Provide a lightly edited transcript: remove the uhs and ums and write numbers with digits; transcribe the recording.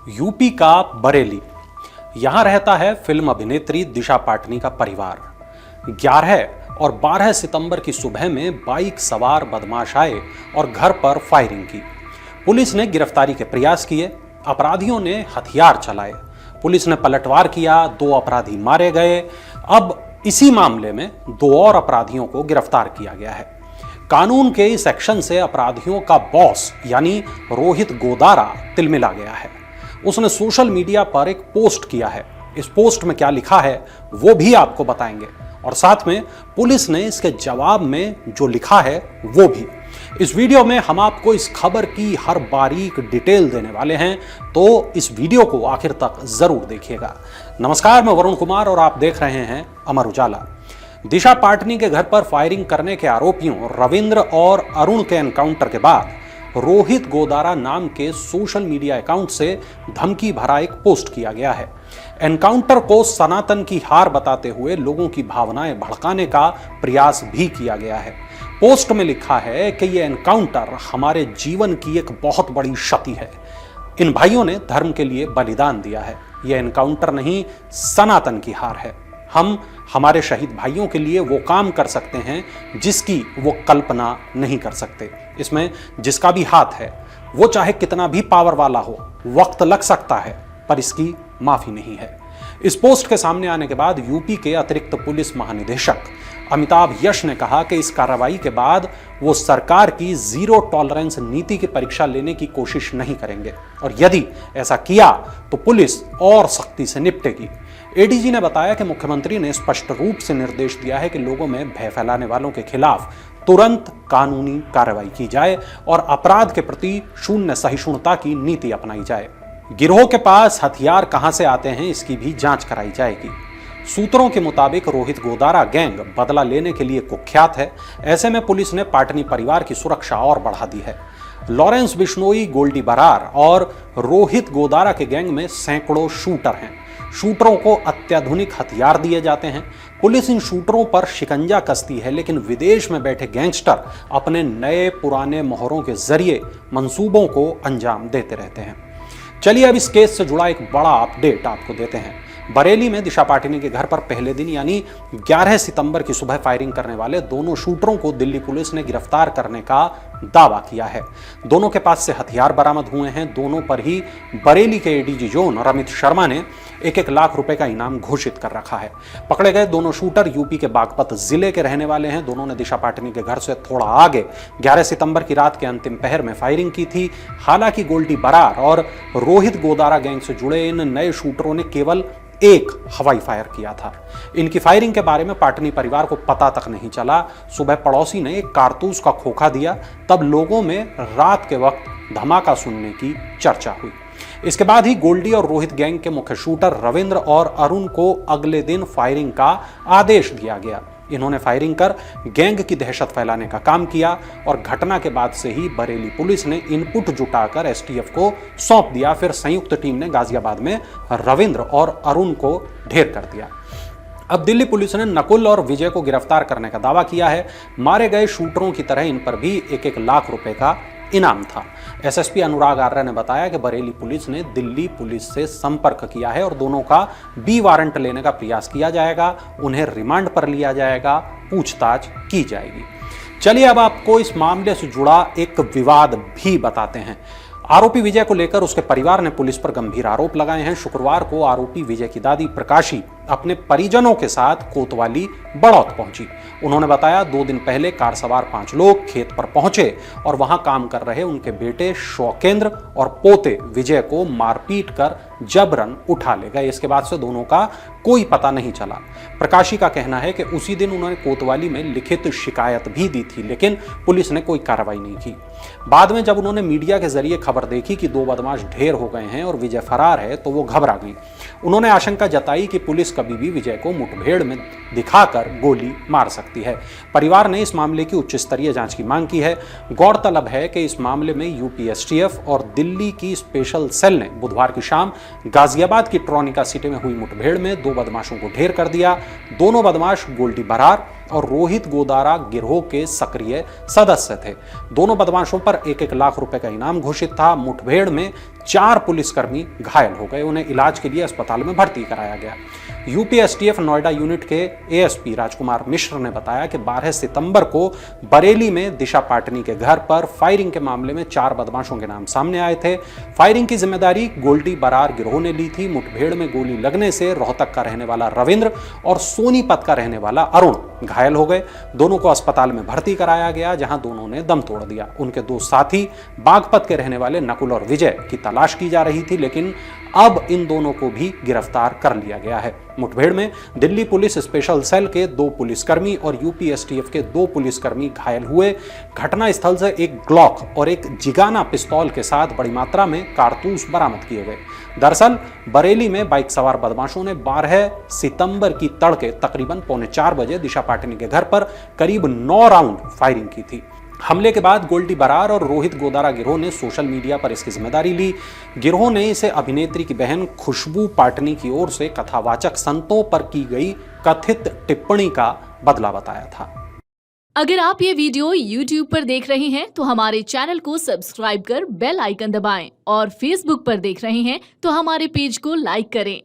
UP का बरेली, यहां रहता है फिल्म अभिनेत्री दिशा पाटनी का परिवार। 11 और 12 सितंबर की सुबह में बाइक सवार बदमाश आए और घर पर फायरिंग की। पुलिस ने गिरफ्तारी के प्रयास किए, अपराधियों ने हथियार चलाए, पुलिस ने पलटवार किया, 2 अपराधी मारे गए। अब इसी मामले में 2 और अपराधियों को गिरफ्तार किया गया है। कानून के इस एक्शन से अपराधियों का बॉस यानी रोहित गोदारा तिलमिला गया है। उसने सोशल मीडिया पर एक पोस्ट किया है। इस पोस्ट में क्या लिखा है वो भी आपको बताएंगे, और साथ में पुलिस ने इसके जवाब में जो लिखा है वो भी। इस वीडियो में हम आपको इस खबर की हर बारीक डिटेल देने वाले हैं, तो इस वीडियो को आखिर तक जरूर देखिएगा। नमस्कार, मैं वरुण कुमार और आप देख रहे हैं अमर उजाला। दिशा पाटनी के घर पर फायरिंग करने के आरोपियों रविंद्र और अरुण के एनकाउंटर के बाद रोहित गोदारा नाम के सोशल मीडिया अकाउंट से धमकी भरा एक पोस्ट किया गया है। एनकाउंटर को सनातन की हार बताते हुए लोगों की भावनाएं भड़काने का प्रयास भी किया गया है। पोस्ट में लिखा है कि यह एनकाउंटर हमारे जीवन की एक बहुत बड़ी क्षति है। इन भाइयों ने धर्म के लिए बलिदान दिया है। यह एनकाउंटर नहीं, सनातन की हार है। हम हमारे शहीद भाइयों के लिए वो काम कर सकते हैं जिसकी वो कल्पना नहीं कर सकते। इसमें जिसका भी हाथ है वो चाहे कितना भी पावर वाला हो, वक्त लग सकता है पर इसकी माफी नहीं है। इस पोस्ट के सामने आने के बाद यूपी के अतिरिक्त पुलिस महानिदेशक अमिताभ यश ने कहा कि इस कार्रवाई के बाद वो सरकार की जीरो टॉलरेंस नीति की परीक्षा लेने की कोशिश नहीं करेंगे, और यदि ऐसा किया तो पुलिस और सख्ती से निपटेगी। एडीजी ने बताया कि मुख्यमंत्री ने स्पष्ट रूप से निर्देश दिया है कि लोगों में भय फैलाने वालों के खिलाफ तुरंत कानूनी कार्रवाई की जाए और अपराध के प्रति शून्य सहिष्णुता की नीति अपनाई जाए। गिरोह के पास हथियार कहां से आते हैं इसकी भी जांच कराई जाएगी। सूत्रों के मुताबिक रोहित गोदारा गैंग बदला लेने के लिए कुख्यात है। ऐसे में पुलिस ने पाटनी परिवार की सुरक्षा और बढ़ा दी है। लॉरेंस बिश्नोई, गोल्डी बरार और रोहित गोदारा के गैंग में सैकड़ों शूटर हैं। शूटरों को अत्याधुनिक हथियार दिए जाते हैं। पुलिस इन शूटरों पर शिकंजा कसती है, लेकिन विदेश में बैठे गैंगस्टर अपने नए पुराने मोहरों के जरिए मंसूबों को अंजाम देते रहते हैं। चलिए अब इस केस से जुड़ा एक बड़ा अपडेट आपको देते हैं। बरेली में दिशा पाटनी के घर पर पहले दिन यानी 11 सितंबर की सुबह फायरिंग करने वाले दोनों शूटरों को दिल्ली पुलिस ने गिरफ्तार करने का दावा किया है। दोनों के पास से हथियार बरामद हुए हैं। दोनों पर ही बरेली के एडीजी जोन रमित शर्मा ने 1-1 लाख रुपए का इनाम घोषित कर रखा है। पकड़े गए दोनों शूटर यूपी के बागपत जिले के रहने वाले हैं। दोनों ने दिशा पाटनी के घर से थोड़ा आगे 11 सितंबर की रात के अंतिम पहर में फायरिंग की थी। हालांकि गोल्डी बरार और रोहित गोदारा गैंग से जुड़े इन नए शूटरों ने केवल एक हवाई फायर किया था। इनकी फायरिंग के बारे में पाटनी परिवार को पता तक नहीं चला। सुबह पड़ोसी ने एक कारतूस का खोखा दिया, तब लोगों में रात के वक्त धमाका सुनने की चर्चा हुई। इसके बाद ही गोल्डी और रोहित गैंग के मुख्य शूटर रविंद्र और अरुण को अगले दिन फायरिंग का आदेश दिया गया। इन्होंने फायरिंग कर गैंग की दहशत फैलाने का काम किया, और घटना के बाद से ही बरेली पुलिस ने इनपुट जुटाकर एसटीएफ को सौंप दिया। फिर संयुक्त टीम ने गाजियाबाद में रविंद्र और अरुण को ढेर कर दिया। अब दिल्ली पुलिस ने नकुल और विजय को गिरफ्तार करने का दावा किया है। मारे गए शूटरों की तरह इन पर भी 1-1 लाख रुपए का इनाम था। एसएसपी अनुराग आर्य ने बताया कि बरेली पुलिस ने दिल्ली पुलिस से संपर्क किया है और दोनों का बी वारंट लेने का प्रयास किया जाएगा। उन्हें रिमांड पर लिया जाएगा, पूछताछ की जाएगी। चलिए अब आपको इस मामले से जुड़ा एक विवाद भी बताते हैं। आरोपी विजय को लेकर उसके परिवार ने पुलिस पर गंभीर आरोप लगाए हैं। शुक्रवार को आरोपी विजय की दादी प्रकाशी अपने परिजनों के साथ कोतवाली बड़ौत पहुंची। उन्होंने बताया 2 दिन पहले कार सवार 5 लोग खेत पर पहुंचे और वहां काम कर रहे उनके बेटे शौकेंद्र और पोते विजय को मारपीट कर जबरन उठा ले गए। इसके बाद से दोनों का कोई पता नहीं चला। प्रकाशी का कहना है कि उसी दिन उन्होंने कोतवाली में लिखित शिकायत भी दी थी, लेकिन पुलिस ने कोई कार्रवाई नहीं की। बाद में जब उन्होंने मीडिया के जरिए खबर देखी कि 2 बदमाश ढेर हो गए हैं और विजय फरार है, तो वो घबरा गई। उन्होंने आशंका जताई कि पुलिस कभी भी विजय को मुठभेड़ में दिखाकर गोली मार सकती है। परिवार ने इस मामले की उच्च स्तरीय जांच की मांग की है। गौरतलब है कि इस मामले में यूपी एसटीएफ और दिल्ली की स्पेशल सेल ने बुधवार की शाम गाजियाबाद की ट्रॉनिका सिटी में हुई मुठभेड़ में 2 बदमाशों को ढेर कर दिया। दोनों बदमाश गोल्डी बरार और रोहित गोदारा गिरोह के सक्रिय सदस्य थे। दोनों बदमाशों पर 1-1 लाख रुपए का इनाम घोषित था। मुठभेड़ में 4 पुलिसकर्मी घायल हो गए, उन्हें इलाज के लिए अस्पताल में भर्ती कराया गया। यूपी एसटीएफ नोएडा यूनिट के एएसपी राजकुमार मिश्र ने बताया कि 12 सितंबर को बरेली में दिशा पाटनी के घर पर फायरिंग के मामले में 4 बदमाशों के नाम सामने आए थे। फायरिंग की जिम्मेदारी गोल्डी बरार गिरोह ने ली थी। मुठभेड़ में गोली लगने से रोहतक का रहने वाला रविंद्र और सोनीपत का रहने वाला अरुण घायल हो गए। दोनों को अस्पताल में भर्ती कराया गया, जहां दोनों ने दम तोड़ दिया। उनके 2 साथी बागपत के रहने वाले नकुल और विजय की तलाश की जा रही थी, लेकिन अब इन दोनों को भी गिरफ्तार कर लिया गया है। मुठभेड़ में दिल्ली पुलिस स्पेशल सेल के 2 पुलिसकर्मी और यूपी एसटीएफ के 2 पुलिसकर्मी घायल हुए। घटनास्थल से एक ग्लॉक और एक जिगाना पिस्तौल के साथ बड़ी मात्रा में कारतूस बरामद किए गए। दरअसल बरेली में बाइक सवार बदमाशों ने 12 सितंबर की तड़के तकरीबन 3:45 बजे दिशा पाटनी के घर पर करीब 9 राउंड फायरिंग की थी। हमले के बाद गोल्डी बरार और रोहित गोदारा गिरोह ने सोशल मीडिया पर इसकी जिम्मेदारी ली। गिरोह ने इसे अभिनेत्री की बहन खुशबू पाटनी की ओर से कथावाचक संतों पर की गई कथित टिप्पणी का बदला बताया था। अगर आप ये वीडियो YouTube पर देख रहे हैं तो हमारे चैनल को सब्सक्राइब कर बेल आइकन दबाएं और Facebook पर देख रहे हैं तो हमारे पेज को लाइक करें।